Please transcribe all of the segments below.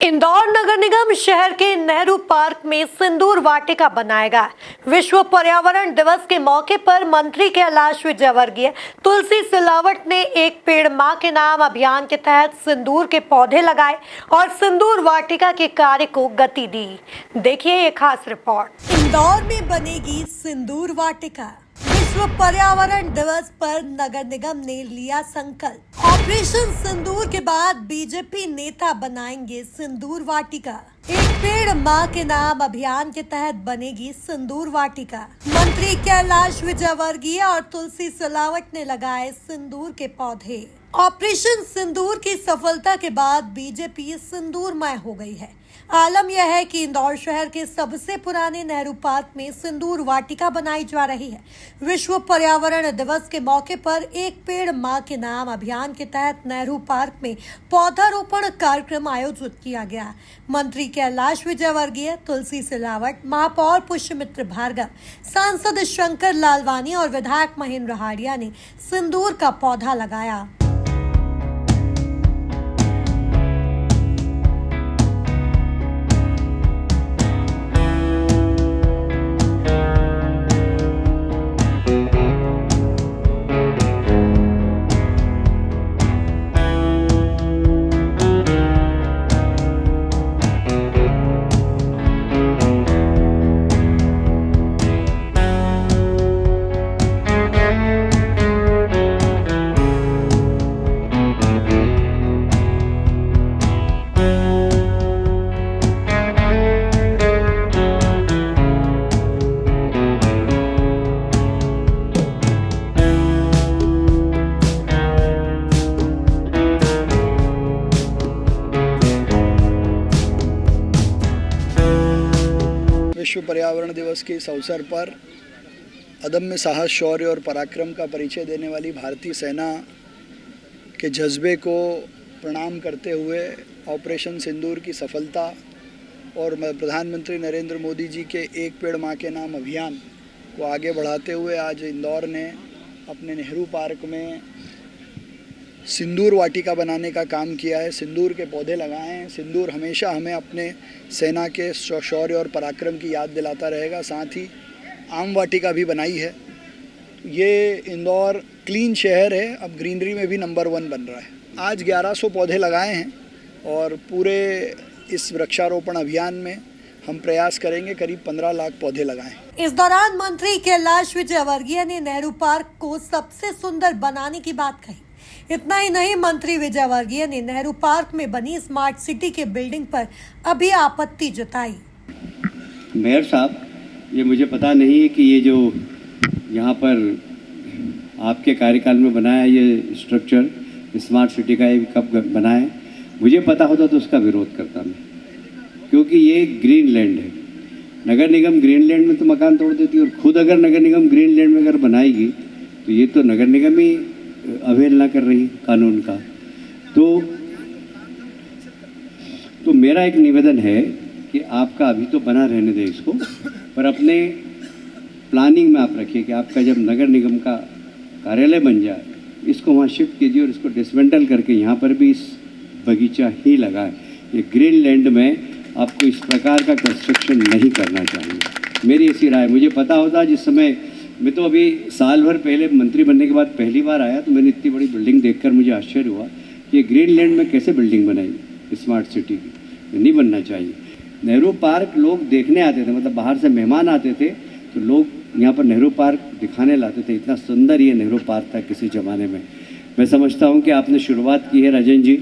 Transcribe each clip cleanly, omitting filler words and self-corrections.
इंदौर नगर निगम शहर के नेहरू पार्क में सिंदूर वाटिका बनाएगा। विश्व पर्यावरण दिवस के मौके पर मंत्री कैलाश विजयवर्गीय तुलसी सिलावट ने एक पेड़ मां के नाम अभियान के तहत सिंदूर के पौधे लगाए और सिंदूर वाटिका के कार्य को गति दी। देखिए ये खास रिपोर्ट। इंदौर में बनेगी सिंदूर वाटिका। विश्व पर्यावरण दिवस पर नगर निगम ने लिया संकल्प। ऑपरेशन सिंदूर के बाद बीजेपी नेता बनाएंगे सिंदूर वाटिका। एक पेड़ मां के नाम अभियान के तहत बनेगी सिंदूर वाटिका। मंत्री कैलाश विजयवर्गीय और तुलसी सिलावट ने लगाए सिंदूर के पौधे। ऑपरेशन सिंदूर की सफलता के बाद बीजेपी सिंदूरमय हो गई है। आलम यह है कि इंदौर शहर के सबसे पुराने नेहरू पार्क में सिंदूर वाटिका बनाई जा रही है। विश्व पर्यावरण दिवस के मौके पर एक पेड़ मां के नाम अभियान के तहत नेहरू पार्क में पौधारोपण कार्यक्रम आयोजित किया गया। मंत्री कैलाश विजयवर्गीय, तुलसी सिलावट, महापौर पुष्यमित्र भार्गव, सांसद शंकर लालवानी और विधायक महेंद्र हाड़िया ने सिंदूर का पौधा लगाया। विश्व पर्यावरण दिवस के इस अवसर पर अदम्य साहस, शौर्य और पराक्रम का परिचय देने वाली भारतीय सेना के जज्बे को प्रणाम करते हुए ऑपरेशन सिंदूर की सफलता और प्रधानमंत्री नरेंद्र मोदी जी के एक पेड़ मां के नाम अभियान को आगे बढ़ाते हुए आज इंदौर ने अपने नेहरू पार्क में सिंदूर वाटिका बनाने का काम किया है। सिंदूर के पौधे लगाए हैं। सिंदूर हमेशा हमें अपने सेना के शौर्य और पराक्रम की याद दिलाता रहेगा। साथ ही आम वाटिका भी बनाई है। ये इंदौर क्लीन शहर है, अब ग्रीनरी में भी नंबर 1 बन रहा है। आज 1100 पौधे लगाए हैं और पूरे इस वृक्षारोपण अभियान में हम प्रयास करेंगे करीब 15 लाख पौधे लगाएं। इस दौरान मंत्री कैलाश विजयवर्गीय ने नेहरू पार्क को सबसे सुंदर बनाने की बात कही। इतना ही नहीं, मंत्री विजयवर्गीय ने नेहरू पार्क में बनी स्मार्ट सिटी के बिल्डिंग पर अभी आपत्ति जताई। मेयर साहब, ये मुझे पता नहीं है कि ये जो यहाँ पर आपके कार्यकाल में बनाया ये स्ट्रक्चर स्मार्ट सिटी का ये कब बना है। मुझे पता होता तो उसका विरोध करता मैं, क्योंकि ये ग्रीन लैंड है। नगर निगम ग्रीन लैंड में तो मकान तोड़ देती है, और खुद अगर नगर निगम ग्रीन लैंड में अगर बनाएगी तो ये तो नगर निगम ही अवहेलना कर रही कानून का। तो मेरा एक निवेदन है कि आपका अभी तो बना रहने दें इसको, पर अपने प्लानिंग में आप रखिए कि आपका जब नगर निगम का कार्यालय बन जाए इसको वहाँ शिफ्ट कीजिए और इसको डिसमेंटल करके यहाँ पर भी इस बगीचा ही लगाए। ये ग्रीन लैंड में आपको इस प्रकार का कंस्ट्रक्शन नहीं करना चाहिए, मेरी ऐसी राय। मुझे पता होता जिस समय मैं तो अभी साल भर पहले मंत्री बनने के बाद पहली बार आया तो मैंने इतनी बड़ी बिल्डिंग देखकर मुझे आश्चर्य हुआ कि ये ग्रीन लैंड में कैसे बिल्डिंग बनाई स्मार्ट सिटी की। नहीं बनना चाहिए। नेहरू पार्क लोग देखने आते थे, मतलब बाहर से मेहमान आते थे तो लोग यहाँ पर नेहरू पार्क दिखाने लाते थे। इतना सुंदर ये नेहरू पार्क था किसी ज़माने में। मैं समझता हूँ कि आपने शुरुआत की है राजन जी,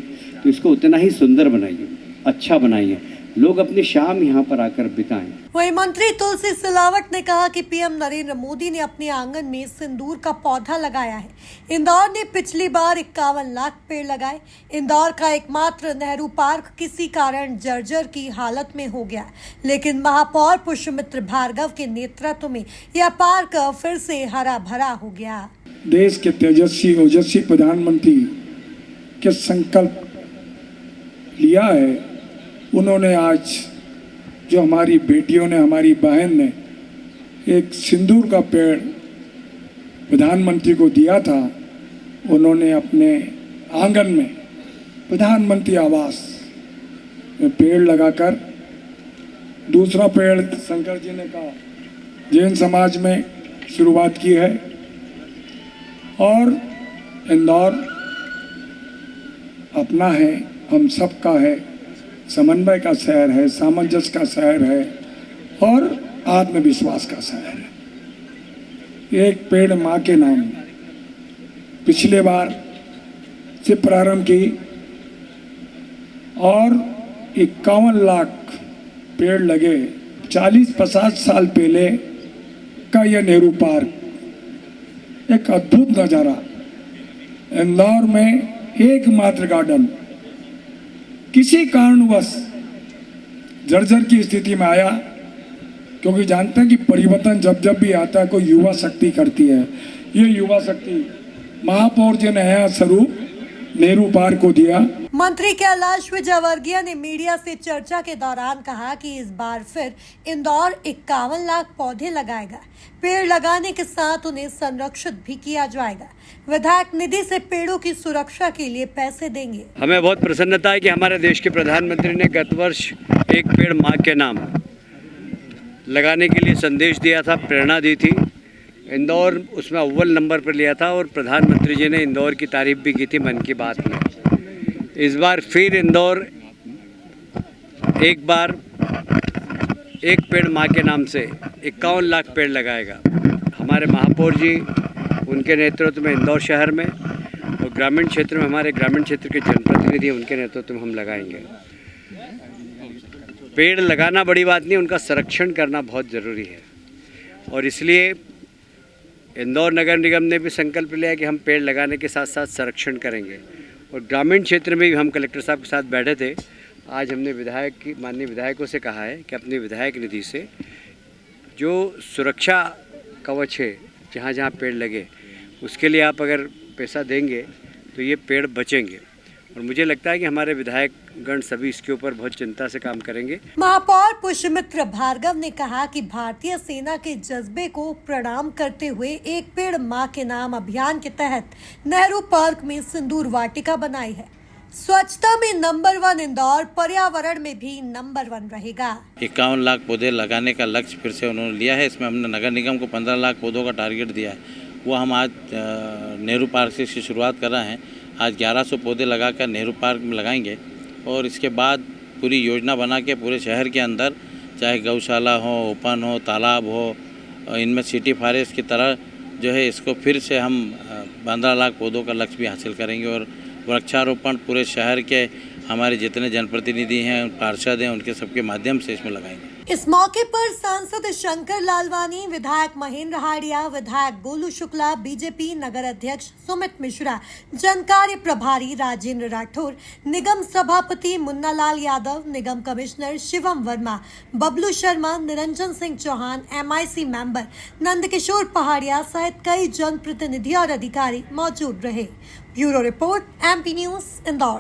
तो इसको उतना ही सुंदर बनाइए, अच्छा बनाइए, लोग अपनी शाम यहाँ पर आकर बिताएं। वहीं मंत्री तुलसी सिलावट ने कहा कि पीएम नरेंद्र मोदी ने अपने आंगन में सिंदूर का पौधा लगाया है। इंदौर ने पिछली बार 51 लाख पेड़ लगाए। इंदौर का एकमात्र नेहरू पार्क किसी कारण जर्जर की हालत में हो गया, लेकिन महापौर पुष्यमित्र भार्गव के नेतृत्व में यह पार्क फिर से हरा भरा हो गया। देश के तेजस्वी ओजस्वी प्रधानमंत्री के संकल्प लिया है, उन्होंने आज जो हमारी बेटियों ने, हमारी बहन ने एक सिंदूर का पेड़ प्रधानमंत्री को दिया था, उन्होंने अपने आंगन में प्रधानमंत्री आवास पेड़ लगाकर, दूसरा पेड़ शंकर जी ने कहा जैन समाज में शुरुआत की है। और इंदौर अपना है, हम सबका है, समन्वय का शहर है, सामंजस्य का शहर है और आत्मविश्वास का शहर है। एक पेड़ माँ के नाम पिछले बार से प्रारंभ की और 51 लाख पेड़ लगे। 40-50 साल पहले का यह नेहरू पार्क, एक अद्भुत नज़ारा। इंदौर में एकमात्र गार्डन किसी कारणवश जर्जर की स्थिति में आया, क्योंकि जानते हैं कि परिवर्तन जब जब भी आता है कोई युवा शक्ति करती है। ये युवा शक्ति महापौर जी ने नया स्वरूप नेहरू पार्क को दिया। मंत्री कैलाश विजयवर्गीय ने मीडिया से चर्चा के दौरान कहा कि इस बार फिर इंदौर 51 लाख पौधे लगाएगा। पेड़ लगाने के साथ उन्हें संरक्षित भी किया जाएगा। विधायक निधि से पेड़ों की सुरक्षा के लिए पैसे देंगे। हमें बहुत प्रसन्नता है कि हमारे देश के प्रधानमंत्री ने गत वर्ष एक पेड़ माँ के नाम लगाने के लिए संदेश दिया था, प्रेरणा दी थी। इंदौर उसमें अव्वल नंबर पर लिया था और प्रधानमंत्री जी ने इंदौर की तारीफ भी की थी मन की बात में। इस बार फिर इंदौर एक बार एक पेड़ माँ के नाम से 51 लाख पेड़ लगाएगा। हमारे महापौर जी उनके नेतृत्व में इंदौर शहर में और ग्रामीण क्षेत्र में हमारे ग्रामीण क्षेत्र के जनप्रतिनिधि उनके नेतृत्व में हम लगाएंगे। पेड़ लगाना बड़ी बात नहीं, उनका संरक्षण करना बहुत ज़रूरी है और इसलिए इंदौर नगर निगम ने भी संकल्प लिया है कि हम पेड़ लगाने के साथ साथ संरक्षण करेंगे। और ग्रामीण क्षेत्र में भी हम कलेक्टर साहब के साथ बैठे थे। आज हमने माननीय विधायकों से कहा है कि अपनी विधायक निधि से जो सुरक्षा कवच है, जहाँ जहाँ पेड़ लगे, उसके लिए आप अगर पैसा देंगे तो ये पेड़ बचेंगे। और मुझे लगता है कि हमारे विधायकगण सभी इसके ऊपर बहुत चिंता से काम करेंगे। महापौर पुष्यमित्र भार्गव ने कहा कि भारतीय सेना के जज्बे को प्रणाम करते हुए एक पेड़ माँ के नाम अभियान के तहत नेहरू पार्क में सिंदूर वाटिका बनाई है। स्वच्छता में नंबर 1 इंदौर, पर्यावरण में भी नंबर 1 रहेगा। 51 लाख पौधे लगाने का लक्ष्य फिर से उन्होंने लिया है। इसमें हमने नगर निगम को 15 लाख पौधों का टारगेट दिया है। वो हम आज नेहरू पार्क से इसकी शुरुआत कर रहे हैं। आज 1100 पौधे लगाकर नेहरू पार्क में लगाएंगे और इसके बाद पूरी योजना बना के पूरे शहर के अंदर, चाहे गौशाला हो, ओपन हो, तालाब हो, इनमें सिटी फॉरेस्ट की तरह जो है इसको फिर से हम 15 लाख पौधों का लक्ष्य भी हासिल करेंगे। और वृक्षारोपण पूरे शहर के हमारे जितने जनप्रतिनिधि हैं, पार्षद हैं, उनके सबके माध्यम से इसमें लगाएंगे। इस मौके पर सांसद शंकर लालवानी, विधायक महेंद्र हाड़िया, विधायक गोलू शुक्ला, बीजेपी नगर अध्यक्ष सुमित मिश्रा, जनकार्य प्रभारी राजेंद्र राठौर, निगम सभापति मुन्ना लाल यादव, निगम commissioner Shivam Verma, Bablu Sharma, Niranjan Singh Chauhan, MIC member Nandkishore Pahadiya सहित कई जनप्रतिनिधि और अधिकारी मौजूद रहे। Bureau report, MP news, Indore.